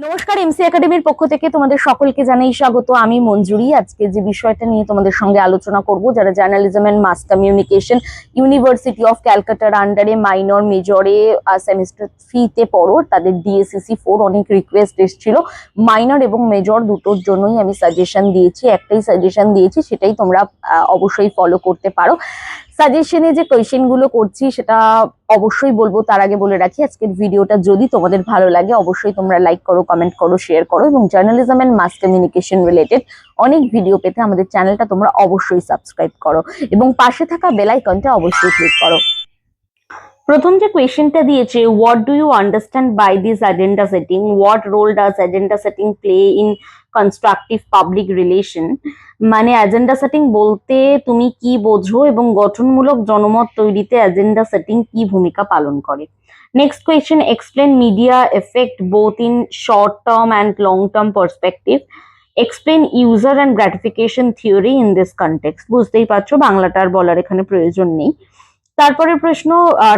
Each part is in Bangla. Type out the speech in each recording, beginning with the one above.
নমস্কার, এমসি একাডেমির পক্ষ থেকে তোমাদের সকলকে জানাই স্বাগত। আমি মঞ্জুরি। আজকে যে বিষয়টা নিয়ে তোমাদের সঙ্গে আলোচনা করব, যারা journalism and mass communication university of ক্যালকাটার আন্ডারে মাইনর মেজরে সেমিস্টার 3 তে পড়ো, তাদের ডিএসসিসি 4 অনেক রিকোয়েস্ট এসেছিল। মাইনর এবং মেজর দুটোর জন্যই আমি সাজেশন দিয়েছি, একটাই সাজেশন দিয়েছি, সেটাই তোমরা অবশ্যই ফলো করতে পারো। সাজেশনে যে কোয়েশ্চেন গুলো করছি সেটা অবশ্যই বলবো, তার আগে বলে রাখি আজকের ভিডিওটা যদি তোমাদের ভালো লাগে অবশ্যই তোমরা লাইক করো, কমেন্ট করো, শেয়ার করো এবং journalism and mass communication related অনেক ভিডিও পেতে আমাদের চ্যানেলটা তোমরা অবশ্যই সাবস্ক্রাইব করো এবং পাশে থাকা বেল আইকনটা অবশ্যই ক্লিক করো। প্রথম যে কোয়েশ্চেনটা দিয়েছে, what do you understand by this agenda setting, what role does agenda setting play in constructive public relation, মানে এজেন্ডা সেটিং বলতে তুমি কি বোঝো এবং গঠনমূলক জনমত তৈরিতে এজেন্ডা সেটিং কি ভূমিকা পালন করে। Next question, explain media effect both in short term and long term perspective, explain user and gratification theory in this context. বুঝতেই পারছো বাংলাটা আর বলার এখানে প্রয়োজন নেই। তারপরের প্রশ্ন,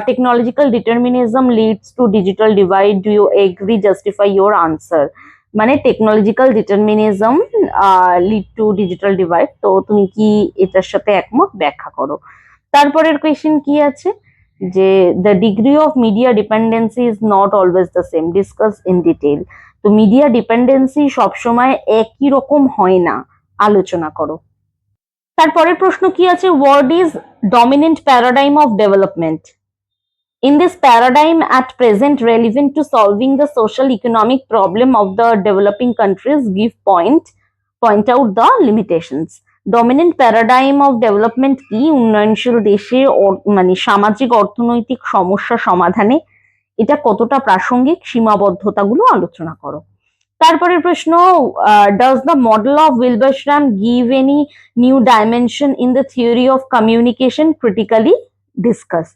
technological determinism leads to digital divide, do you agree, justify your answer. মানে technological determinism lead to digital divide, তো তুমি কি এটার সাথে একমত, ব্যাখ্যা করো। তারপরের কোয়েশ্চেন কি আছে, যে the degree of media dependency is not always the same, discuss in detail. তো মিডিয়া ডিপেন্ডেন্সি সবসময় একই রকম হয় না, আলোচনা করো। তারপরের প্রশ্ন কি আছে, what is dominant paradigm of development? In this paradigm at present relevant to solving the social economic problem of the developing countries, give point out the limitations. Dominant paradigm of development কি উন্নয়নশীল দেশে মানে সামাজিক অর্থনৈতিক সমস্যা সমাধানে এটা কতটা প্রাসঙ্গিক, সীমাবদ্ধতাগুলো আলোচনা করো। তারপরের প্রশ্ন, does the model of Wilbersham give any new dimension in the theory of communication, critically discuss.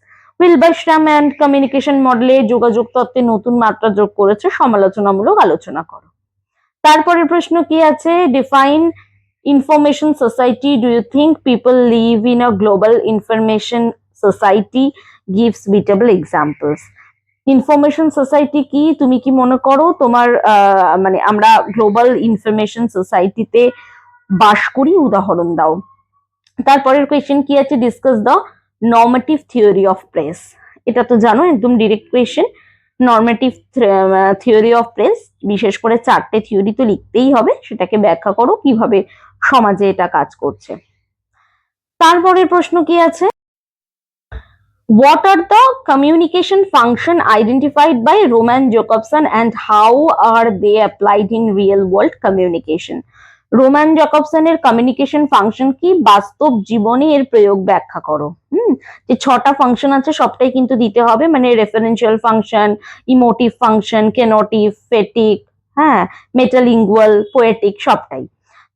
Wilbersham and communication মডেলে যোগাযোগ তত্ত্বে নতুন মাত্রা যোগ করেছে, সমালোচনামূলক আলোচনা করো। তারপরের প্রশ্ন কি আছে, define information society, do you think people live in a global information society, give suitable examples. Information society কি, তুমি কি মনে করো তোমার মানে আমরা গ্লোবাল ইনফরমেশন সোসাইটিতে বাস করি, উদাহরণ দাও। তারপরের কোয়েশ্চেন কি আছে, discuss the normative theory of press. এটা তো জানো একদম direct question. Normative theory of press, বিশেষ করে 4টে থিওরি তো লিখতেই হবে, সেটাকে ব্যাখ্যা করো কিভাবে সমাজে এটা কাজ করছে। তারপরের প্রশ্ন কি আছে, what are the communication function identified by Roman Jacobson and how are they applied in real world communication? Roman জ্যাকবসনের কমিউনিকেশন ফাংশন কি, বাস্তব জীবনে এর প্রয়োগ ব্যাখ্যা করো। যে 6টা ফাংশন আছে সবটাই কিন্তু দিতে হবে, মানে referential function, emotive function, conative, phatic, হ্যাঁ, মেটালিঙ্গুয়াল, পোয়েটিক, সবটাই।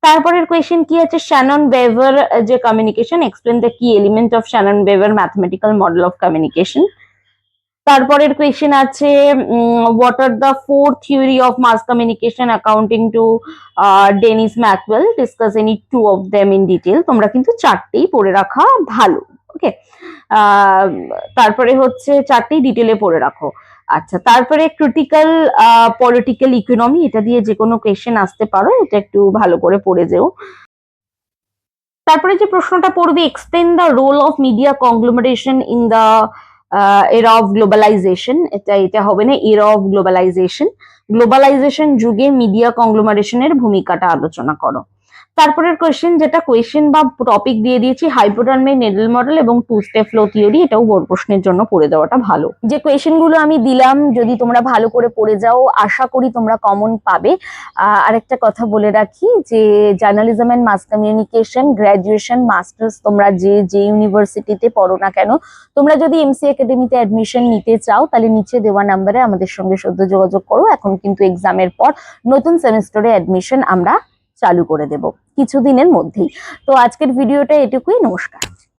তারপরের কোয়েশ্চেন কি আছে, শ্যানন বেভার যে কমিউনিকেশন, এক্সপ্লেন দ্য কি element of Shannon Weaver mathematical model of communication. তারপরের কোয়েশ্চেন আছে, what are the 4 theory of mass communication according to Denis McQuail, discuss any 2 of them in detail. তোমরা কিন্তু 4টেই পড়ে রাখা ভালো, ওকে। তারপরে হচ্ছে 4টেই ডিটেলে পড়ে রাখো। আচ্ছা, তারপরে ক্রিটিক্যাল পলিটিক্যাল ইকোনমি, এটা দিয়ে যে কোনো কোয়েশ্চেন আসতে পারো, এটা একটু ভালো করে পড়ে যেও। তারপরে যে প্রশ্নটা পড়বে, explain the role of media conglomeration in the era of globalization. এটা হবে না, এরা অফ গ্লোবালাইজেশন। গ্লোবালাইজেশন যুগে মিডিয়া কংগ্লোমারেশনের ভূমিকাটা আলোচনা করো। তারপরের কোয়েশ্চেন, যেটা কোয়েশ্চেন বা টপিক দিয়ে দিয়েছি, হাইপোডার্মিক নেডল মডেল এবং 2 স্টেপ ফ্লো থিওরি, এটাও বোর্ড প্রশ্নের জন্য পড়ে যাওয়াটা ভালো। যে কোয়েশ্চেন গুলো আমি দিলাম যদি তোমরা ভালো করে পড়ে যাও, আশা করি তোমরা কমন পাবে। আরেকটা কথা বলে রাখি, যে journalism and mass communication graduation masters তোমরা যে ইউনিভার্সিটিতে পড়ো না কেন, তোমরা যদি এমসি একাডেমিতে অ্যাডমিশন নিতে চাও তাহলে নিচে দেওয়া নাম্বারে আমাদের সঙ্গে সদ্য যোগাযোগ করো। এখন কিন্তু এক্সামের পর নতুন সেমিস্টারে অ্যাডমিশন আমরা চালু করে দেব কিছুদিনের মধ্যেই। তো আজকের ভিডিওটা এটুকুই, নমস্কার।